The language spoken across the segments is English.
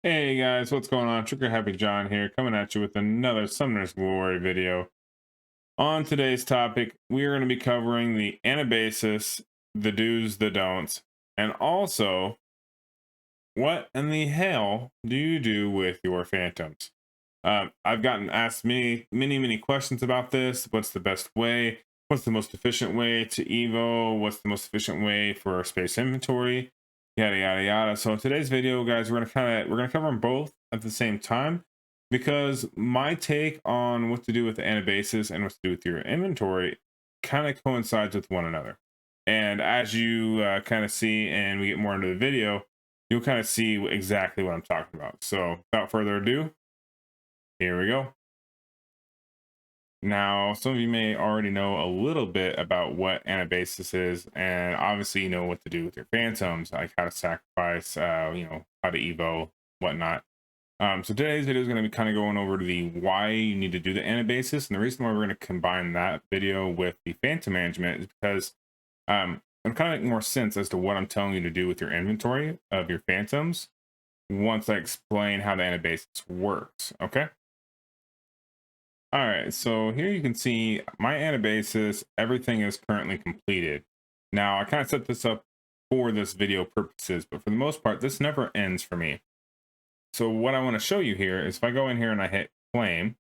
Hey guys, what's going on? Trigger Happy John here, coming at you with another Summoner's Glory video. On today's topic, we are going to be covering the Anabasis, the do's, the don'ts, and also what in the hell do you do with your phantoms? I've gotten asked many questions about this. What's the best way? What's the most efficient way to Evo? What's the most efficient way for space inventory? Yada yada yada. So in today's video, guys, we're gonna cover them both at the same time because my take on what to do with the Anabasis and what to do with your inventory kind of coincides with one another. And as you kind of see, and we get more into the video, you'll kind of see exactly what I'm talking about. So without further ado, here we go. Now, some of you may already know a little bit about what Anabasis is, and obviously you know what to do with your phantoms, like how to sacrifice, how to evo, whatnot. So today's video is going to be kind of going over to the why you need to do the Anabasis, and the reason why we're going to combine that video with the phantom management is because it'll kind of make more sense as to what I'm telling you to do with your inventory of your phantoms once I explain how the Anabasis works. Okay. All right, so here you can see my Anabasis, everything is currently completed. Now, I kind of set this up for this video purposes, but for the most part, this never ends for me. So what I want to show you here is if I go in here and I hit claim,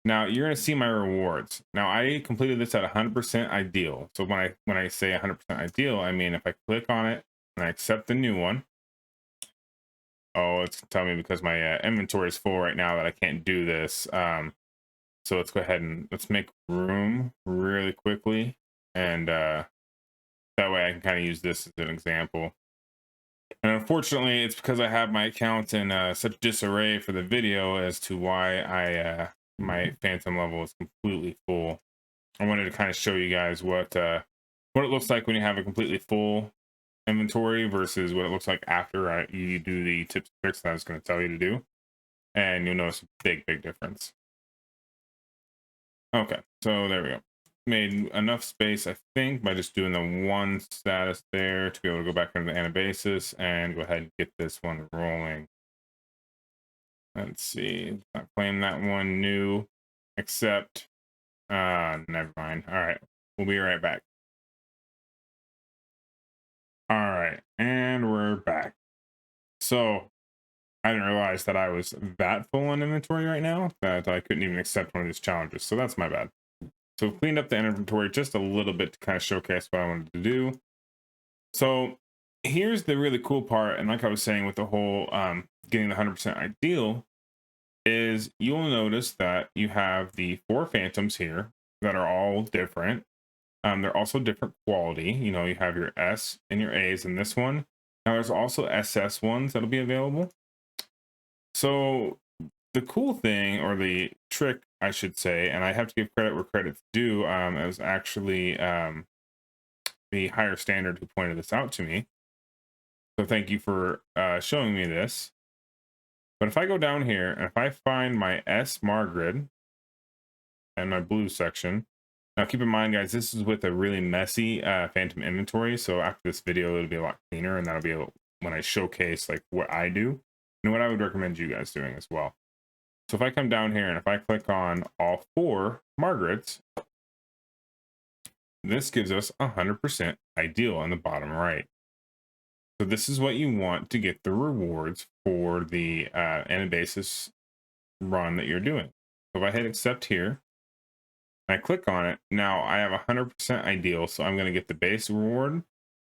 now you're going to see my rewards. Now, I completed this at 100% ideal. So when I say 100% ideal, I mean if I click on it and I accept the new one, oh, it's telling me because my inventory is full right now that I can't do this. So let's go ahead and let's make room really quickly. And that way I can kind of use this as an example. And unfortunately, it's because I have my account in such disarray for the video as to why my phantom level is completely full. I wanted to kind of show you guys what it looks like when you have a completely full inventory versus what it looks like after you do the tips and tricks that I was going to tell you to do. And you'll notice a big difference. Okay, so there we go. Made enough space, I think, by just doing the one status there to be able to go back into the Anabasis and go ahead and get this one rolling. Let's see, not claim that one new, except, never mind. All right, we'll be right back. All right, and we're back. So I didn't realize that I was that full on inventory right now that I couldn't even accept one of these challenges. So that's my bad. So cleaned up the inventory just a little bit to kind of showcase what I wanted to do. So here's the really cool part, and like I was saying with the whole getting the 100% ideal, is you'll notice that you have the 4 phantoms here that are all different. They're also different quality. You know, you have your S and your A's in this one. Now there's also SS ones that'll be available. So the cool thing, or the trick I should say, and I have to give credit where credit's due, it was actually the higher standard who pointed this out to me. So thank you for showing me this. But if I go down here and if I find my S Margaret and my blue section, now keep in mind, guys, this is with a really messy phantom inventory. So after this video, it'll be a lot cleaner, and that'll be when I showcase like what I do and what I would recommend you guys doing as well. So if I come down here and if I click on all 4 Margarets, this gives us 100% ideal on the bottom right. So this is what you want to get the rewards for the Anabasis run that you're doing. So if I hit accept here, and I click on it, now I have 100% ideal. So I'm going to get the base reward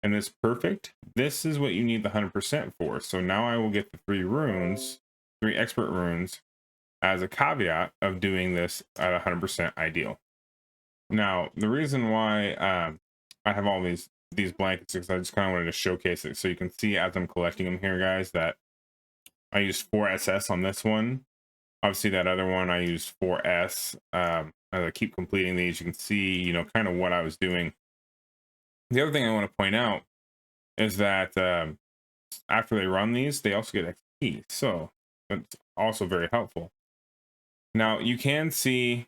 and this perfect. This is what you need the 100% for. So now I will get the 3 runes, 3 expert runes as a caveat of doing this at 100% ideal. Now, the reason why I have all these blankets is because I just kind of wanted to showcase it so you can see as I'm collecting them here, guys, that I used 4 SS on this one. Obviously, that other one I used 4S. As I keep completing these, you can see, you know, kind of what I was doing. The other thing I want to point out is that after they run these, they also get XP. So that's also very helpful. Now, you can see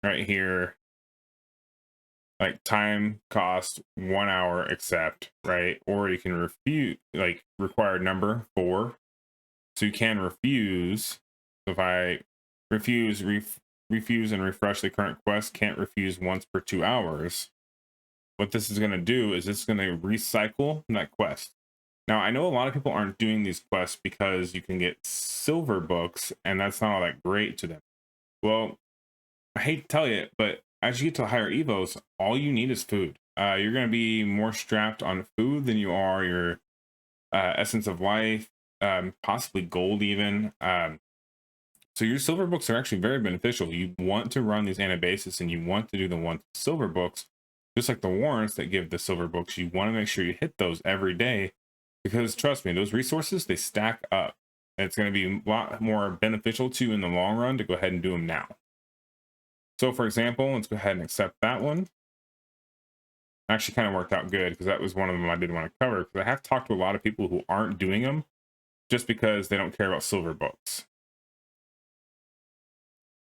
right here, like time cost 1 hour accept, right? Or you can refute, like required number 4, So you can refuse. So if I refuse and refresh the current quest, can't refuse once per 2 hours. What this is going to do is it's going to recycle that quest. Now, I know a lot of people aren't doing these quests because you can get silver books, and that's not all that great to them. Well, I hate to tell you, but as you get to higher evos, all you need is food. You're going to be more strapped on food than you are your essence of life, possibly gold even. So your silver books are actually very beneficial. You want to run these Anabasis and you want to do the ones with silver books, just like the warrants that give the silver books. You want to make sure you hit those every day, because trust me, those resources, they stack up. And it's going to be a lot more beneficial to you in the long run to go ahead and do them now. So for example, let's go ahead and accept that one. Actually kind of worked out good because that was one of them I did want to cover, because I have talked to a lot of people who aren't doing them just because they don't care about silver books.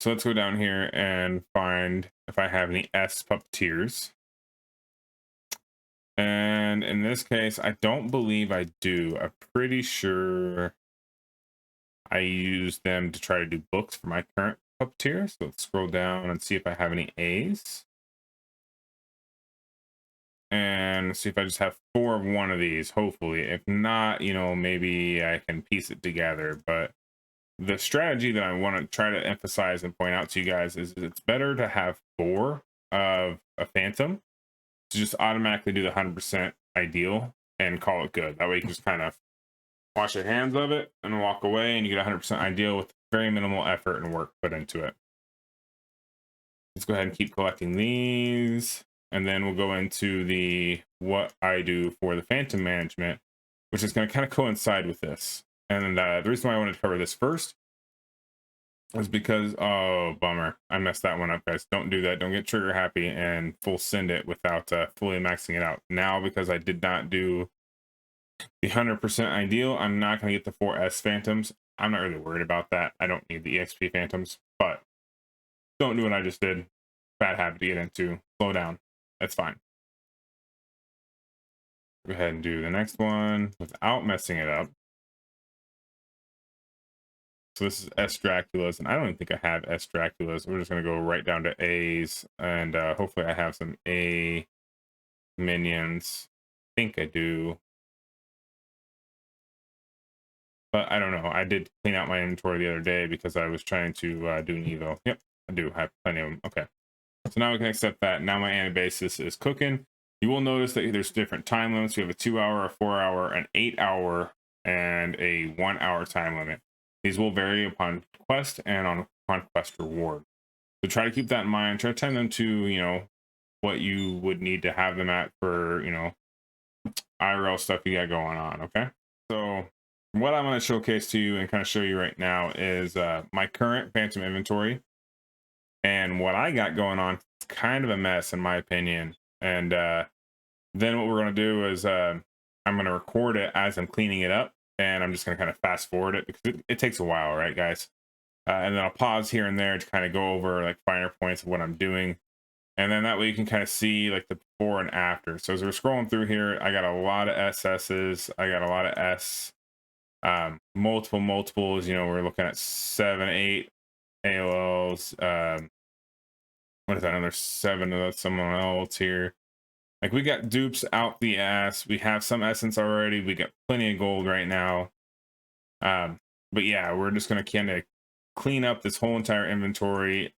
So let's go down here and find if I have any S puppeteers. And in this case, I don't believe I do. I'm pretty sure I use them to try to do books for my current puppeteer. So let's scroll down and see if I have any A's. And see if I just have 4 of one of these, hopefully. If not, you know, maybe I can piece it together. But the strategy that I want to try to emphasize and point out to you guys is it's better to have 4 of a phantom to just automatically do the 100% ideal and call it good. That way you can just kind of wash your hands of it and walk away, and you get 100% ideal with very minimal effort and work put into it. Let's go ahead and keep collecting these, and then we'll go into the what I do for the phantom management, which is going to kind of coincide with this. And the reason why I wanted to cover this first is because, oh, bummer, I messed that one up, guys. Don't do that. Don't get trigger happy and full send it without fully maxing it out. Now, because I did not do the 100% ideal, I'm not going to get the 4S phantoms. I'm not really worried about that. I don't need the EXP phantoms, but don't do what I just did. Bad habit to get into. Slow down. That's fine. Go ahead and do the next one without messing it up. So this is S Draculas, and I don't even think I have S Draculas. We're just going to go right down to A's, and hopefully I have some A minions. I think I do. But I don't know. I did clean out my inventory the other day because I was trying to do an evo. Yep, I do have plenty of them. Okay. So now we can accept that. Now my Anabasis is cooking. You will notice that there's different time limits. We have a 2-hour, a 4-hour, an 8-hour, and a 1-hour time limit. These will vary upon quest and upon quest reward. So try to keep that in mind. Try to time them to, you know, what you would need to have them at for, you know, IRL stuff you got going on, okay? So what I'm going to showcase to you and kind of show you right now is my current phantom inventory. And what I got going on, it's kind of a mess in my opinion. And then what we're going to do is I'm going to record it as I'm cleaning it up. And I'm just going to kind of fast forward it because it takes a while, right, guys? And then I'll pause here and there to kind of go over like finer points of what I'm doing. And then that way you can kind of see like the before and after. So as we're scrolling through here, I got a lot of SS's. I got a lot of S. Multiples, you know, we're looking at 7, 8 AOLs. What is that? Another 7 of someone else here. Like we got dupes out the ass. We have some essence already. We got plenty of gold right now. But yeah, we're just gonna kind of clean up this whole entire inventory.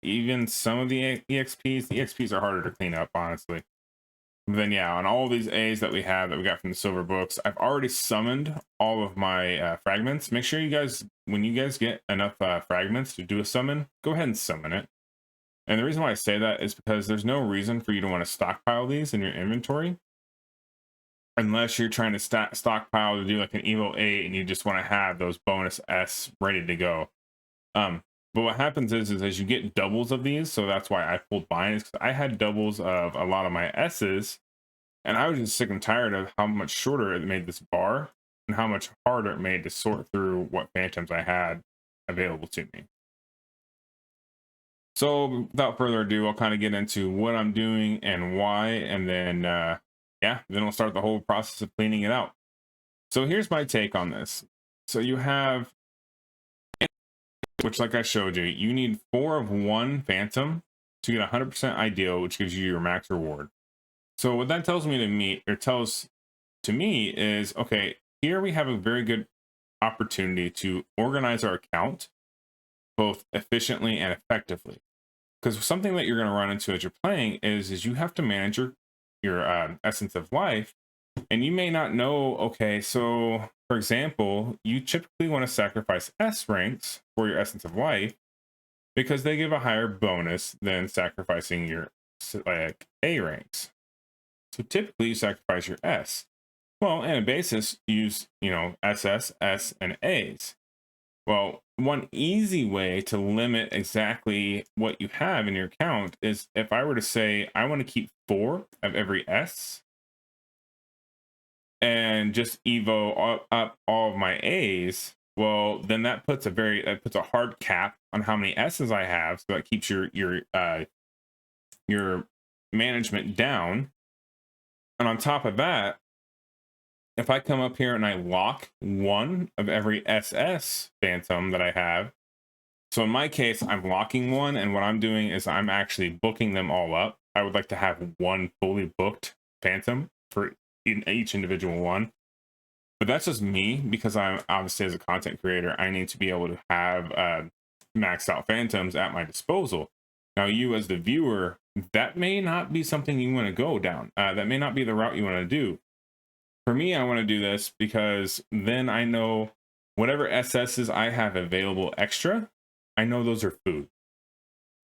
Even some of the EXPs are harder to clean up, honestly. But then yeah, on all these A's that we have that we got from the silver books, I've already summoned all of my fragments. Make sure you guys, when you guys get enough fragments to do a summon, go ahead and summon it. And the reason why I say that is because there's no reason for you to want to stockpile these in your inventory unless you're trying to stockpile to do like an Evo 8 and you just want to have those bonus S ready to go. But what happens is as you get doubles of these, so that's why I pulled mine, is because I had doubles of a lot of my S's, and I was just sick and tired of how much shorter it made this bar and how much harder it made to sort through what phantoms I had available to me. So without further ado, I'll kind of get into what I'm doing and why, and then yeah, then we'll start the whole process of cleaning it out. So here's my take on this. So you have, which like I showed you, you need 4 of one phantom to get 100% ideal, which gives you your max reward. So what that tells me to me, or tells to me, is okay, here we have a very good opportunity to organize our account both efficiently and effectively. Because something that you're going to run into as you're playing is you have to manage your essence of life, and you may not know. Okay, so for example, you typically want to sacrifice S ranks for your essence of life because they give a higher bonus than sacrificing your like A ranks. So typically you sacrifice your S. Well, Anabasis use, SS, S, and A's. Well, one easy way to limit exactly what you have in your account is if I were to say I want to keep 4 of every S and just up all of my A's. Well, then that puts a hard cap on how many S's I have, so that keeps your management down. And on top of that, if I come up here and I lock 1 of every SS phantom that I have, so in my case, I'm locking 1, and what I'm doing is I'm actually booking them all up. I would like to have 1 fully booked phantom for each individual one. But that's just me, because I'm obviously, as a content creator, I need to be able to have maxed out phantoms at my disposal. Now, you as the viewer, that may not be something you want to go down. That may not be the route you want to do. For me, I want to do this because then I know whatever SSs I have available extra, I know those are food.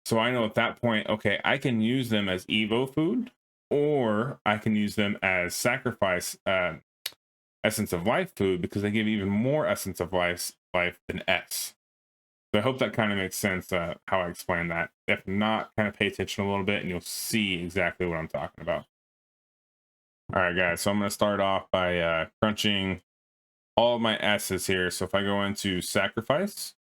So I know at that point, okay, I can use them as Evo food, or I can use them as sacrifice essence of life food, because they give even more essence of life than S. So I hope that kind of makes sense how I explain that. If not, kind of pay attention a little bit and you'll see exactly what I'm talking about. All right, guys, so I'm going to start off by crunching all of my S's here. So if I go into sacrifice,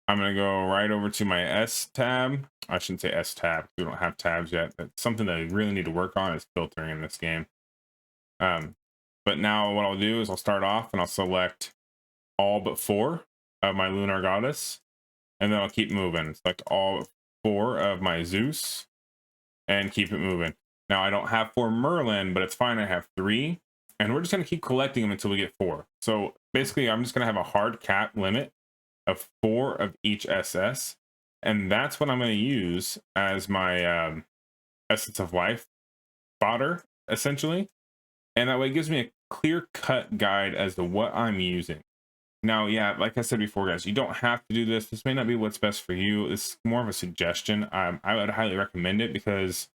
I'm going to go right over to my S tab. I shouldn't say S tab. We don't have tabs yet. That's something that I really need to work on, is filtering in this game. But now what I'll do is I'll start off and I'll select all but 4 of my Lunar Goddess, and then I'll keep moving. Select all 4 of my Zeus and keep it moving. Now I don't have 4 Merlin, but it's fine. I have 3, and we're just going to keep collecting them until we get 4. So basically I'm just going to have a hard cap limit of 4 of each SS, and that's what I'm going to use as my essence of life fodder, essentially. And that way it gives me a clear cut guide as to what I'm using. Now, yeah, like I said before, guys, you don't have to do this. This may not be what's best for you. It's more of a suggestion. I would highly recommend it, because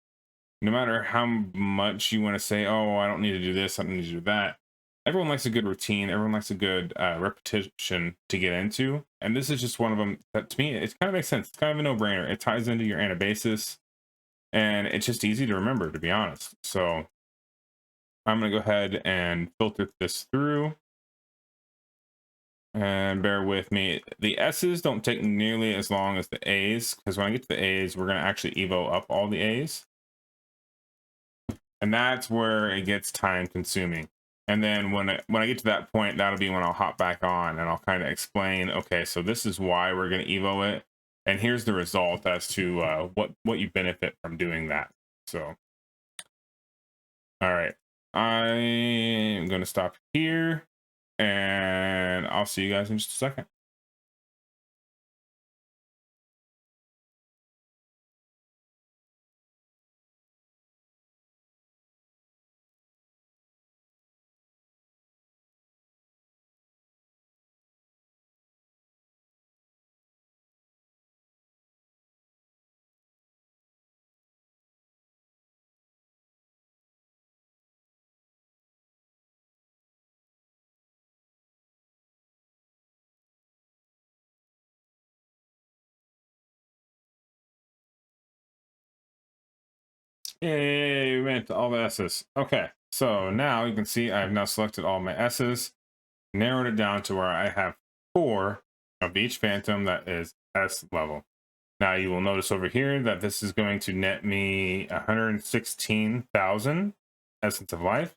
no matter how much you want to say, oh, I don't need to do this, I don't need to do that, everyone likes a good routine. Everyone likes a good repetition to get into. And this is just one of them that, to me, it kind of makes sense. It's kind of a no-brainer. It ties into your Anabasis, and it's just easy to remember, to be honest. So I'm going to go ahead and filter this through. And bear with me. The S's don't take nearly as long as the A's, because when I get to the A's, we're going to actually Evo up all the A's. And that's where it gets time consuming. And then when I get to that point, that'll be when I'll hop back on and I'll kind of explain, okay, so this is why we're going to Evo it. And here's the result as to what you benefit from doing that. So, all right. I'm going to stop here, and I'll see you guys in just a second. Yay, we went to all the S's. Okay, so now you can see I've now selected all my S's, narrowed it down to where I have 4 of each phantom that is S level. Now you will notice over here that this is going to net me 116,000 essence of life.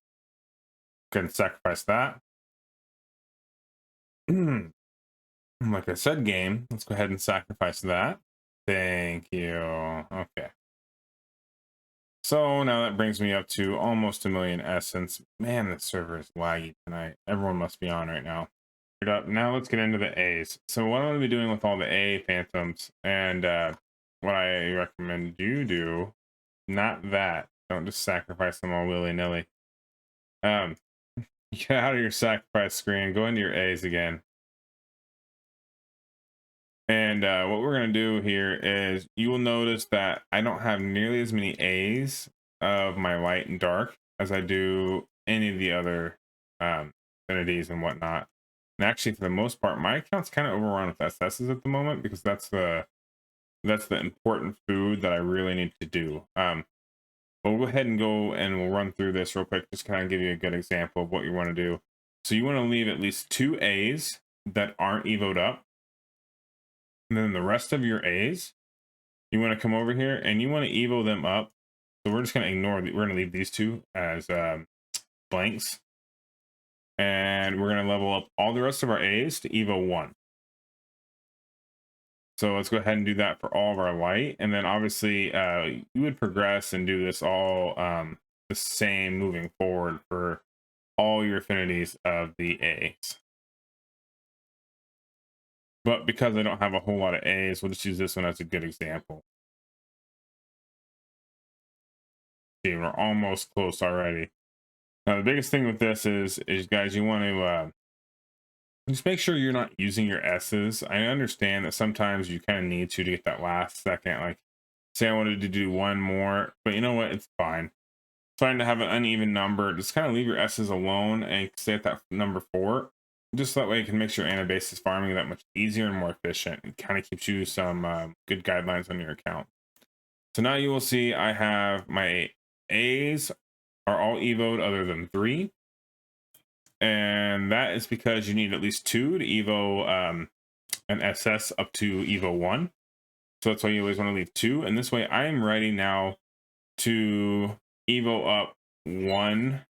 Go ahead and sacrifice that. Like I said, game, let's go ahead and sacrifice that. Thank you. Okay. So now that brings me up to almost 1,000,000 essence. Man, the server is laggy tonight. Everyone must be on right now. Up. Now let's get into the A's. So what I'm going to be doing with all the A phantoms, and what I recommend you do, not that. Don't just sacrifice them all willy-nilly. Um, get out of your sacrifice screen, go into your A's again. And what we're going to do here is you will notice that I don't have nearly as many A's of my light and dark as I do any of the other affinities and whatnot. And actually, for the most part, my account's kind of overrun with SS's at the moment because that's the important food that I really need to do. But we'll go ahead and we'll run through this real quick, just kind of give you a good example of what you want to do. So you want to leave at least 2 A's that aren't evoed up. And then the rest of your A's, you want to come over here and you want to evo them up. So we're just going to we're going to leave these 2 as blanks. And we're going to level up all the rest of our A's to evo 1. So let's go ahead and do that for all of our light. And then obviously you would progress and do this all the same moving forward for all your affinities of the A's. But because I don't have a whole lot of A's, we'll just use this one as a good example. See, we're almost close already. Now, the biggest thing with this is guys, you want to just make sure you're not using your S's. I understand that sometimes you kind of need to get that last second. Like, say I wanted to do 1 more, but you know what? It's fine. It's fine to have an uneven number. Just kind of leave your S's alone and stay at that number 4. Just that way it can make your Anabasis farming that much easier and more efficient. It kind of keeps you some good guidelines on your account. So now you will see I have my A's are all evoed other than 3. And that is because you need at least 2 to evo an SS up to evo 1. So that's why you always want to leave 2. And this way I am ready now to evo up 1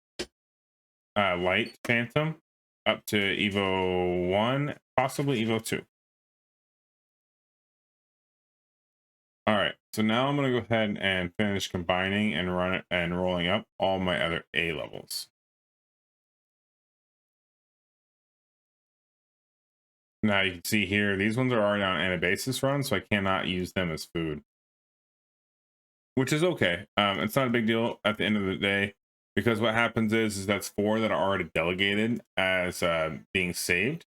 light phantom up to evo 1, possibly evo 2. All right, so now I'm going to go ahead and finish combining and run it and rolling up all my other A levels. Now you can see here, these ones are already on Anabasis run, so I cannot use them as food, which is okay. It's not a big deal at the end of the day, because what happens is that's 4 that are already delegated as being saved.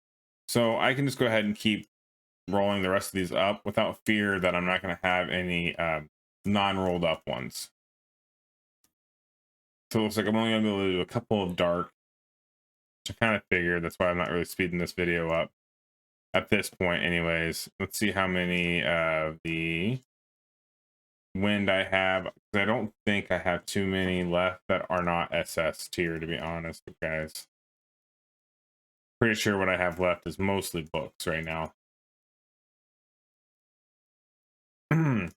So I can just go ahead and keep rolling the rest of these up without fear that I'm not going to have any non-rolled up ones. So it looks like I'm only going to be able to do a couple of dark, which I kind of figured. That's why I'm not really speeding this video up at this point anyways. Let's see how many of the wind I have. I don't think I have too many left that are not SS tier, to be honest, guys. Pretty sure what I have left is mostly books right now. And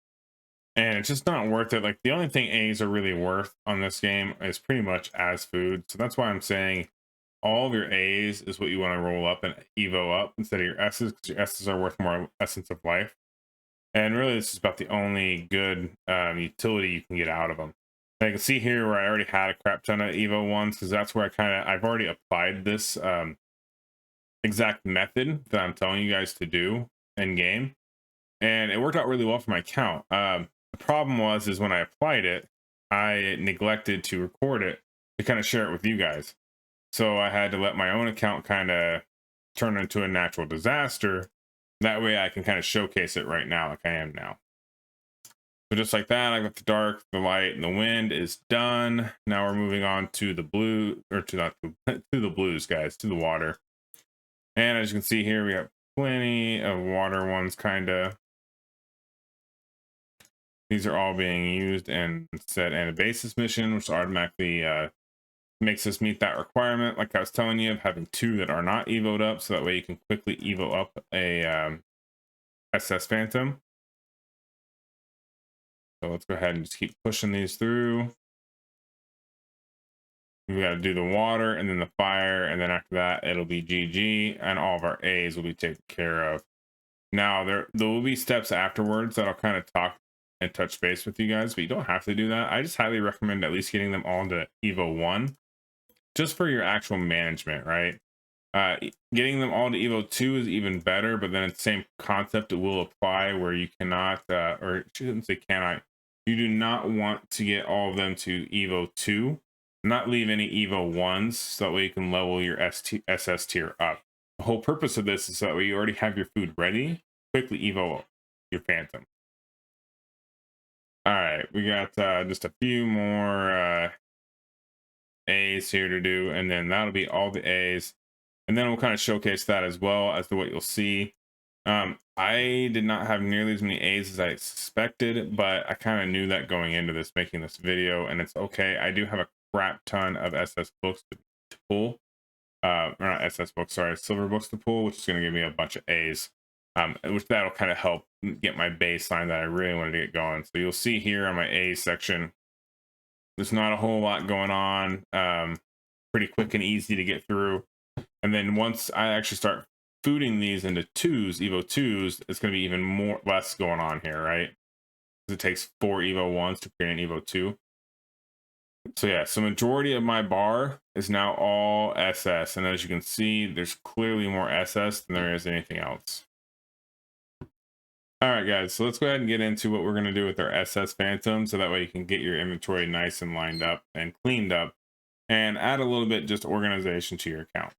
it's just not worth it. Like, the only thing A's are really worth on this game is pretty much as food. So that's why I'm saying all of your A's is what you want to roll up and evo up instead of your S's, because your S's are worth more essence of life. And really, this is about the only good utility you can get out of them. And I can see here where I already had a crap ton of evo ones, because that's where I've already applied this exact method that I'm telling you guys to do in game, and it worked out really well for my account. The problem is when I applied it, I neglected to record it to kind of share it with you guys. So I had to let my own account kind of turn into a natural disaster. That way I can kind of showcase it right now like I am now. So just like that, I got the dark, the light, and the wind is done. Now we're moving on to the blue, or to the blues, guys, to the water. And as you can see here, we have plenty of water ones, kind of. These are all being used in said Anabasis mission, which automatically makes us meet that requirement, like I was telling you, of having 2 that are not evoed up, so that way you can quickly evo up a SS Phantom. So let's go ahead and just keep pushing these through. We got to do the water and then the fire, and then after that it'll be GG, and all of our A's will be taken care of. Now there will be steps afterwards that I'll kind of talk and touch base with you guys, but you don't have to do that. I just highly recommend at least getting them all to Evo 1 just for your actual management, right? Getting them all to Evo 2 is even better, but then it's the same concept. It will apply where you cannot, or I shouldn't say cannot, you do not want to get all of them to Evo 2, not leave any Evo 1s, so that way you can level your SS tier up. The whole purpose of this is so that way you already have your food ready, quickly Evo your Phantom. All right, we got just a few more A's here to do, and then that'll be all the A's. And then we'll kind of showcase that as well as to what you'll see. I did not have nearly as many A's as I suspected, but I kind of knew that going into this, making this video, and it's okay. I do have a crap ton of SS books to pull. Or not SS books, sorry, silver books to pull, which is going to give me a bunch of A's. Which that'll kind of help get my baseline that I really wanted to get going. So you'll see here on my A section, there's not a whole lot going on. Pretty quick and easy to get through. And then once I actually start fooding these into twos, Evo 2s, it's going to be even less going on here, right? It takes 4 Evo 1s to create an Evo 2. So yeah, so majority of my bar is now all SS. And as you can see, there's clearly more SS than there is anything else. All right, guys, so let's go ahead and get into what we're going to do with our SS Phantom, so that way you can get your inventory nice and lined up and cleaned up, and add a little bit just organization to your account.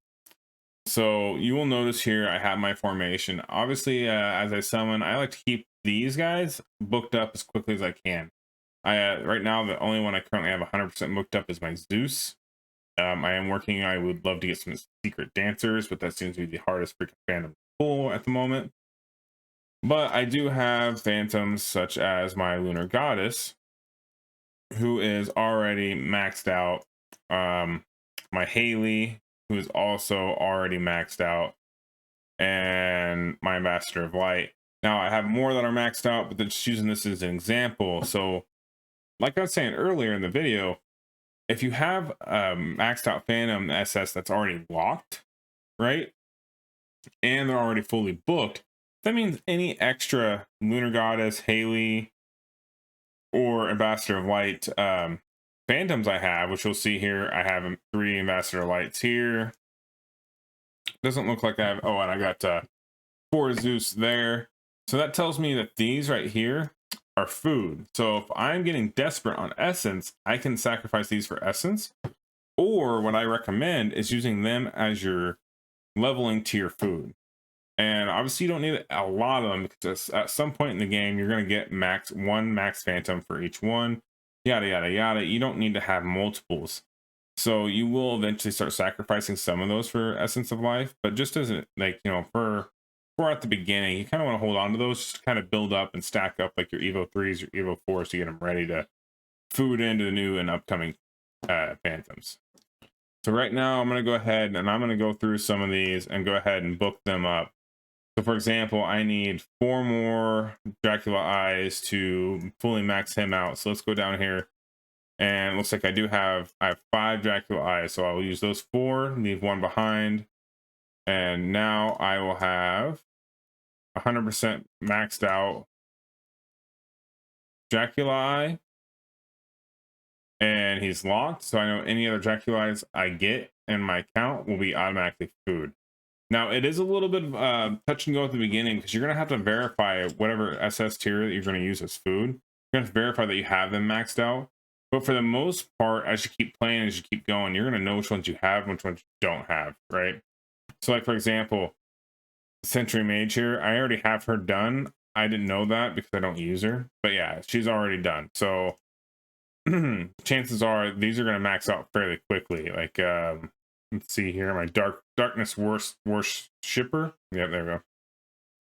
So you will notice here I have my formation. Obviously, as I summon, I like to keep these guys booked up as quickly as I can. Right now, the only one I currently have 100% booked up is my Zeus. I am working. I would love to get some secret dancers, but that seems to be the hardest freaking Phantom to pull at the moment. But I do have Phantoms such as my Lunar Goddess, who is already maxed out. My Haley, who is also already maxed out, and my Ambassador of Light. Now I have more that are maxed out, but just using this as an example. So like I was saying earlier in the video, if you have maxed out Phantom SS that's already locked, right, and they're already fully booked, that means any extra Lunar Goddess, Haley, or Ambassador of Light Phantoms I have, which you'll see here, I have 3 Ambassador Lights here. Doesn't look like I have, oh, and I got 4 Zeus there. So that tells me that these right here are food. So if I'm getting desperate on essence, I can sacrifice these for essence. Or what I recommend is using them as your leveling tier food. And obviously you don't need a lot of them, because at some point in the game, you're going to get one max Phantom for each one, yada, yada, yada. You don't need to have multiples. So you will eventually start sacrificing some of those for Essence of Life. But just as like, you know, for at the beginning, you kind of want to hold on to those, just to kind of build up and stack up like your Evo 3s, your Evo 4s to get them ready to food into the new and upcoming Phantoms. So right now I'm going to go ahead and I'm going to go through some of these and go ahead and book them up. So for example, I need 4 more Dracula eyes to fully max him out. So let's go down here, and it looks like I have 5 Dracula eyes. So I will use those 4, leave 1 behind. And now I will have 100% maxed out Dracula eye. And he's locked. So I know any other Dracula eyes I get in my account will be automatically food. Now, it is a little bit of touch and go at the beginning, because you're going to have to verify whatever SS tier that you're going to use as food. You're going to have to verify that you have them maxed out. But for the most part, as you keep playing, as you keep going, you're going to know which ones you have and which ones you don't have, right? So like, for example, Sentry Mage here, I already have her done. I didn't know that because I don't use her. But yeah, she's already done. So chances are these are going to max out fairly quickly. Like, let's see here, my darkness worshipper. Yep, there we go.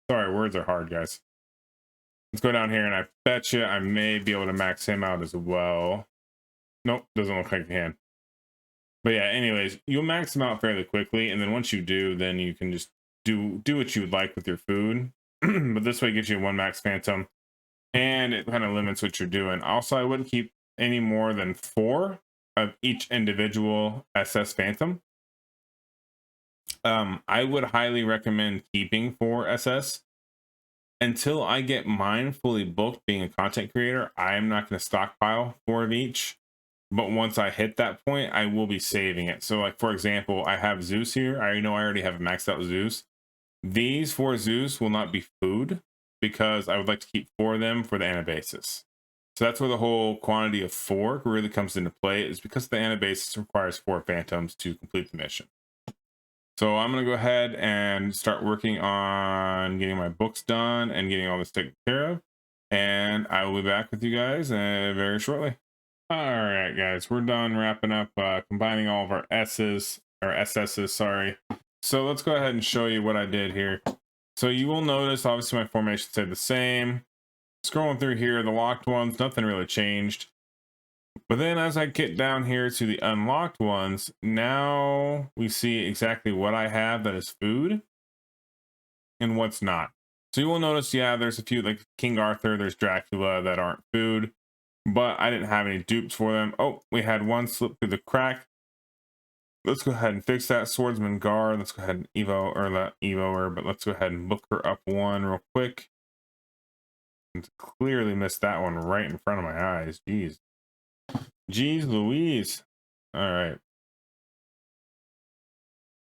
Sorry, words are hard, guys. Let's go down here, and I bet you I may be able to max him out as well. Nope, doesn't look like I can. But yeah, anyways, you'll max them out fairly quickly, and then once you do, then you can just do what you would like with your food. But this way gives you 1 max Phantom, and it kind of limits what you're doing. Also, I wouldn't keep any more than 4 of each individual SS Phantom. I would highly recommend keeping 4 SS. Until I get mine fully booked being a content creator, I am not going to stockpile 4 of each. But once I hit that point, I will be saving it. So like, for example, I have Zeus here. I know I already have maxed out Zeus. These 4 Zeus will not be food because I would like to keep 4 of them for the Anabasis. So that's where the whole quantity of 4 really comes into play, is because the Anabasis requires 4 Phantoms to complete the mission. So I'm going to go ahead and start working on getting my books done and getting all this taken care of. And I will be back with you guys very shortly. All right, guys, we're done wrapping up, combining all of our S's, or SS's, sorry. So let's go ahead and show you what I did here. So you will notice, obviously, my formation stayed the same. Scrolling through here, the locked ones, nothing really changed. But then as I get down here to the unlocked ones, now we see exactly what I have that is food and what's not. So you will notice, yeah, there's a few like King Arthur, there's Dracula that aren't food, but I didn't have any dupes for them. Oh, we had one slip through the crack. Let's go ahead and fix that. Swordsman Guard. Let's go ahead and Evo, or not Evo her, but let's go ahead and book her up 1 real quick. And clearly missed that one right in front of my eyes. Jeez. Jeez Louise. All right.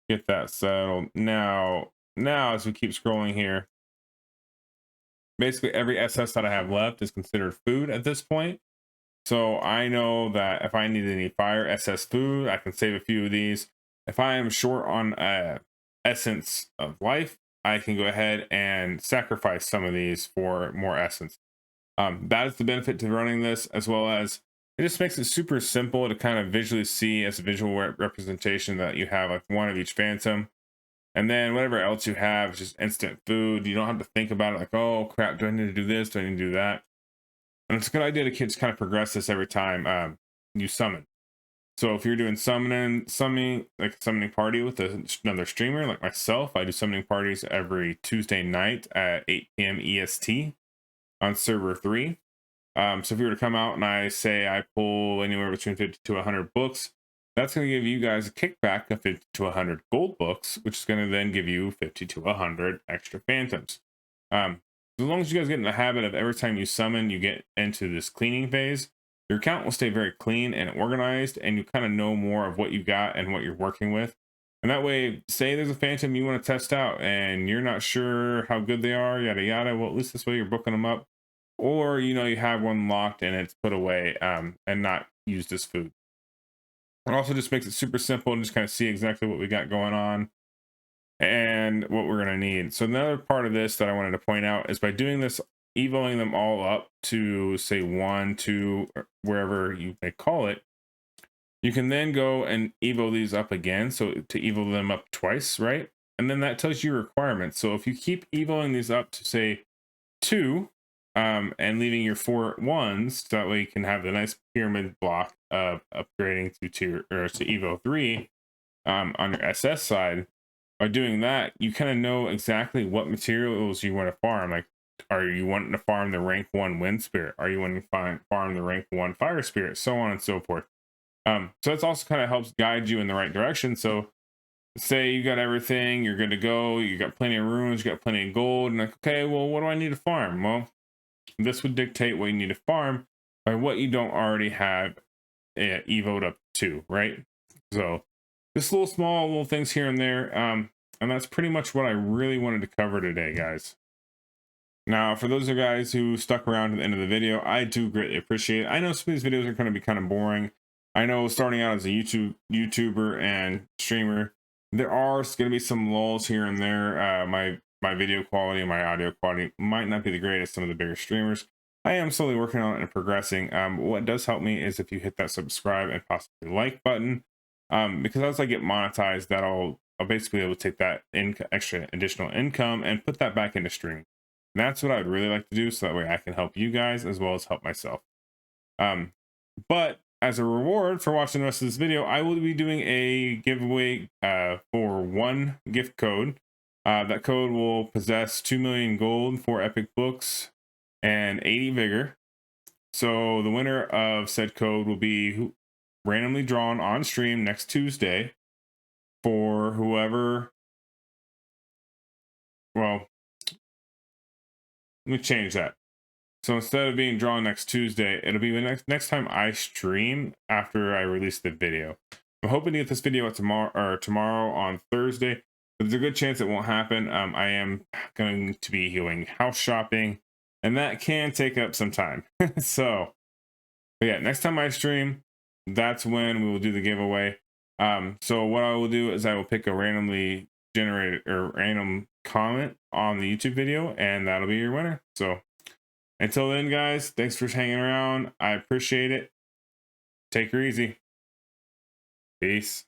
Get that settled. Now as we keep scrolling here, basically every SS that I have left is considered food at this point. So I know that if I need any fire SS food, I can save a few of these. If I am short on essence of life, I can go ahead and sacrifice some of these for more essence. That is the benefit to running this, as well as it just makes it super simple to kind of visually see as a visual representation that you have like 1 of each Phantom. And then whatever else you have is just instant food. You don't have to think about it like, oh crap, do I need to do this? Do I need to do that? And it's a good idea to just kind of progress this every time you summon. So if you're doing summoning like a summoning party with another streamer like myself, I do summoning parties every Tuesday night at 8 p.m. EST on server 3. So if you were to come out and I say I pull anywhere between 50 to 100 books, that's going to give you guys a kickback of 50 to 100 gold books, which is going to then give you 50 to 100 extra Phantoms. As long as you guys get in the habit of every time you summon, you get into this cleaning phase, your account will stay very clean and organized, and you kind of know more of what you got and what you're working with. And that way, say there's a Phantom you want to test out and you're not sure how good they are, yada yada, well, at least this way you're booking them up. Or, you know, you have one locked and it's put away and not used as food. It also just makes it super simple and just kind of see exactly what we got going on and what we're going to need. So another part of this that I wanted to point out is by doing this, evoing them all up to say 1, 2, or wherever you may call it, you can then go and evo these up again. So to evo them up twice, right? And then that tells you your requirements. So if you keep evoing these up to say 2, and leaving your 4 1s, so that way you can have the nice pyramid block of upgrading to tier or to Evo 3 on your SS side. By doing that, you kind of know exactly what materials you want to farm. Like, are you wanting to farm the rank 1 wind spirit? Are you wanting to farm the rank 1 fire spirit? So on and so forth. So that's also kind of helps guide you in the right direction. So say you got everything, you're good to go, you got plenty of runes, you got plenty of gold, and like, okay, well, what do I need to farm? Well, this would dictate what you need to farm by what you don't already have evoed up to, right? So just little things here and there, and that's pretty much what I really wanted to cover today, guys. Now, for those of you guys who stuck around to the end of the video, I do greatly appreciate it. I know some of these videos are going to be kind of boring. I know starting out as a YouTuber and streamer, there are going to be some lulls here and there. My video quality and my audio quality might not be the greatest. Some of the bigger streamers, I am slowly working on it and progressing. What does help me is if you hit that subscribe and possibly like button, because as I get monetized, I'll basically be able to take that extra additional income and put that back into streaming. And that's what I'd really like to do, so that way I can help you guys as well as help myself. But as a reward for watching the rest of this video, I will be doing a giveaway for 1 gift code. That code will possess 2 million gold, 4 epic books, and 80 vigor. So the winner of said code will be randomly drawn on stream next Tuesday for whoever. Well, let me change that. So instead of being drawn next Tuesday, it'll be the next time I stream after I release the video. I'm hoping to get this video out tomorrow on Thursday. But there's a good chance it won't happen. I am going to be doing house shopping, and that can take up some time. So, but yeah, next time I stream, that's when we will do the giveaway. So what I will do is I will pick a randomly generated or random comment on the YouTube video, and that'll be your winner. So until then, guys, thanks for hanging around. I appreciate it. Take her easy. Peace.